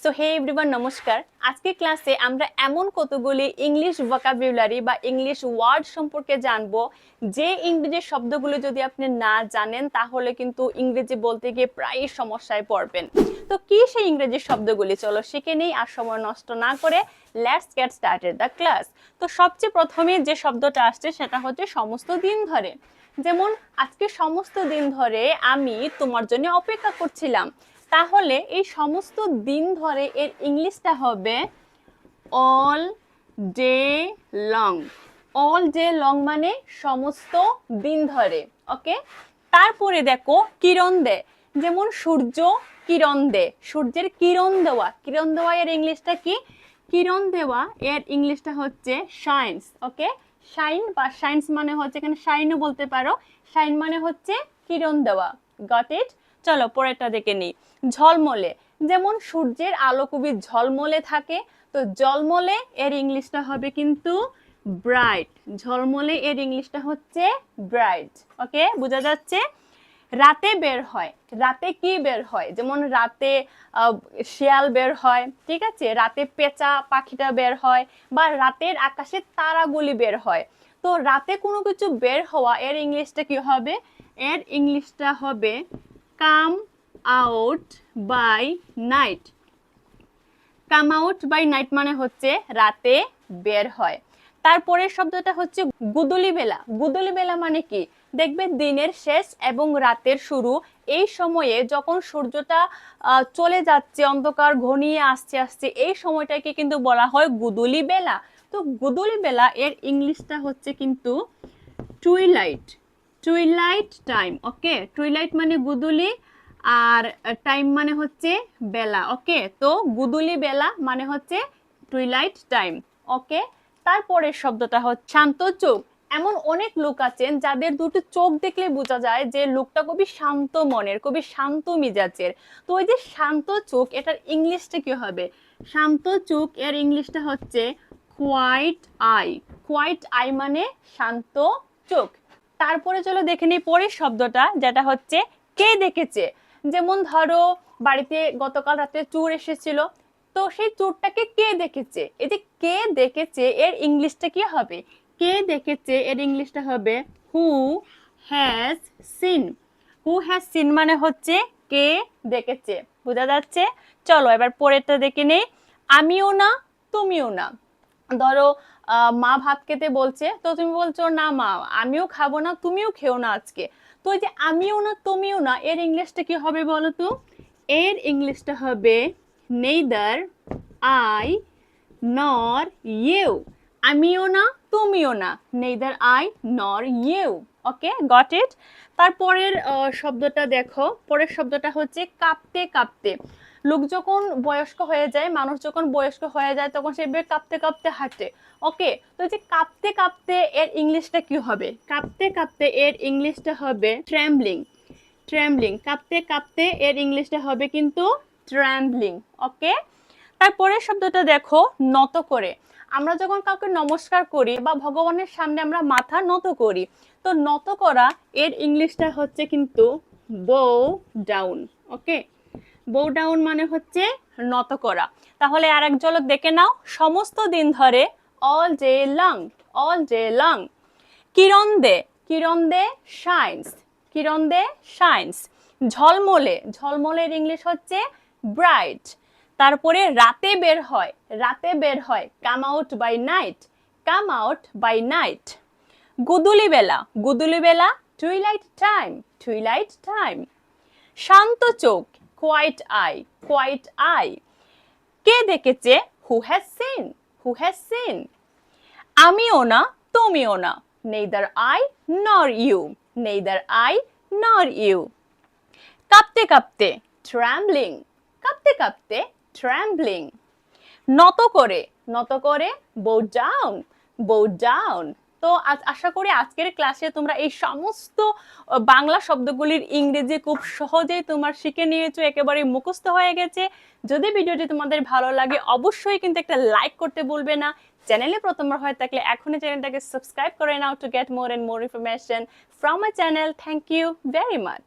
So hey everyone, নমস্কার। আজকে ক্লাসে আমরা এমন কতগুলি ইংলিশ ভোকাবুলারি বা ইংলিশ ওয়ার্ড সম্পর্কে জানবো যে ইংরেজি শব্দগুলো যদি আপনি না জানেন তাহলে কিন্তু ইংরেজি বলতে গিয়ে প্রায়ই সমস্যায় পড়বেন। তো কি সেই ইংরেজি শব্দগুলি, চলো শিখে নিই আর সময় নষ্ট না করে let's get started the class. তো সবচেয়ে প্রথমে যে শব্দটা আসছে সেটা হচ্ছে সমস্ত দিন ধরে। যেমন আজকে সমস্ত দিন ধরে আমি তোমার জন্য অপেক্ষা করছিলাম, তাহলে এই সমস্ত দিন ধরে এর ইংলিশটা হবে all day long. All day long মানে সমস্ত দিন ধরে। ওকে, তারপরে দেখো কিরণ দে, যেমন সূর্য কিরণ দে, সূর্যের কিরণ দেওয়া। কিরণ দেওয়া এর ইংলিশটা কি? কিরণ দেওয়া এর ইংলিশটা হচ্ছে শাইন্স। ওকে, শাইন বা শাইন্স মানে হচ্ছে, এখানে শাইনও বলতে পারো, শাইন মানে হচ্ছে কিরণ দেওয়া। Got it? চলো পরেরটা দেখে নিই। ঝলমলে, যেমন সূর্যের আলো খুবই ঝলমলে থাকে, তো ঝলমলে এর ইংলিশটা হবে কিন্তু ব্রাইট। ঝলমলে এর ইংলিশটা হচ্ছে ব্রাইট। ওকে, বোঝা যাচ্ছে? রাতে বের হয়, রাতে কি বের হয়? যেমন রাতে শিয়াল বের হয়, ঠিক আছে, রাতে পেঁচা পাখিটা বের হয়, বা রাতের আকাশে তারাগুলি বের হয়। তো রাতে কোনো কিছু বের হওয়া এর ইংলিশটা কি হবে? এর ইংলিশটা হবে come out by night. Come out by night মানে হচ্ছে রাতে বের হয়। তারপরের শব্দটা হচ্ছে গুদুলি বেলা। গুদুলি বেলা মানে কি? দেখবে দিনের শেষ এবং রাতের শুরু, এই সময়ে যখন সূর্যটা চলে যাচ্ছে, অন্ধকার ঘনিয়ে আসছে আসছে, এই সময়টাকে কিন্তু বলা হয় গুদুলি বেলা। তো গুদুলি বেলা এর ইংলিশটা হচ্ছে কিন্তু twilight. Twilight time. Okay, twilight মানে গুদুলি আর টাইম মানে হচ্ছে বেলা। ওকে, তো গুদুলি বেলা মানে হচ্ছে টুইলাইট টাইম। ওকে, তারপরের শব্দটা হচ্ছে শান্ত চোখ। এমন অনেক লোক আছেন যাদের দুটো চোখ দেখলে বোঝা যায় যে লোকটা খুবই শান্ত মনের, খুবই শান্ত মিজাজের। তো ওই যে শান্ত চোখ, এটার ইংলিশটা কি হবে? শান্ত চোখ এর ইংলিশটা হচ্ছে কোয়াইট আই। কোয়াইট আই মানে শান্ত চোখ। তারপরে চলো দেখে নিই পরের শব্দটা, যেটা হচ্ছে কে দেখেছে। যেমন ধরো বাড়িতে গতকাল রাতে চোর এসেছিল, তো সেই চোরটাকে কে দেখেছে? এই যে কে দেখেছে এর ইংলিশটা কি হবে? কে দেখেছে এর ইংলিশটা হবে হু has seen. Who has scene মানে হচ্ছে কে দেখেছে। বোঝা যাচ্ছে? চলো এবার পরেরটা দেখে নেই। আমিও না তুমিও না। ধরো মা ভাত খেতে বলছে, তো তুমি বলছো না মা আমিও খাবো না, তুমিও খেও না আজকে। তো এই যে আমিও না তুমিও না এর ইংলিশটা কি হবে বলো তো? এর ইংলিশটা হবে নেইদার আই নর ইউ। আমিও না তুমিও না, neither I nor you. Okay, got it? তারপরের শব্দটা দেখো, পরের শব্দটা হচ্ছে কাঁপতে কাঁপতে। লোক যখন বয়স্ক হয়ে যায়, মানুষ যখন বয়স্ক হয়ে যায় তখন সে কাঁপতে কাঁপতে হাঁটে। ওকে, তো এই যে কাঁপতে কাঁপতে এর ইংলিশটা কি হবে? কাঁপতে কাঁপতে এর ইংলিশটা হবে ট্রেমব্লিং। ট্রেমব্লিং, কাঁপতে কাঁপতে এর ইংলিশটা হবে কিন্তু ট্রেমব্লিং। ওকে, তারপরের শব্দটা দেখো নত করে। আমরা যখন কাউকে নমস্কার করি বা ভগবানের সামনে আমরা মাথা নত করি, তো নত করা এর ইংলিশটা হচ্ছে কিন্তু বো ডাউন। ওকে, বো ডাউন মানে হচ্ছে নত করা। তাহলে আর এক ঝলক দেখে নাও, সমস্ত দিন ধরে all day long. All day long. কিরণ দে, কিরণ দে শাইন্স। কিরণ দে শাইন্স। ঝলমলে, ঝলমলের ইংলিশ হচ্ছে ব্রাইট। তারপরে রাতে বের হয়, রাতে বের হয় come out by night. Come out by night. গুদুলি বেলা, গুদুলি বেলা টুইলাইট টাইম। Twilight time. শান্ত চোখ কোয়াইট আই। Quiet eye. কে দেখেছে? Who has seen. Who has seen. আমিও না তুমিও না, neither I nor you. Neither I nor you. কাঁপতে কাঁপতে ট্র্যাম্বলিং। কাঁপতে কাঁপতে ট্র্যাম্বলিং। নত করে, নত করে বো ডাউন। বো ডাউন। তো আশা করি আজকের ক্লাসে তোমরা এই সমস্ত বাংলা শব্দগুলির ইংরেজি খুব সহজেই তোমার শিখে নিয়েছো, একেবারে মুখস্থ হয়ে গেছে। যদি ভিডিওটি তোমাদের ভালো লাগে অবশ্যই কিন্তু একটা লাইক করতে ভুলবে না। চ্যানেলে প্রথমবার হয়ে থাকলে এখনই চ্যানেলটাকে সাবস্ক্রাইব করে নাও to get more and more information from my channel. Thank you very much.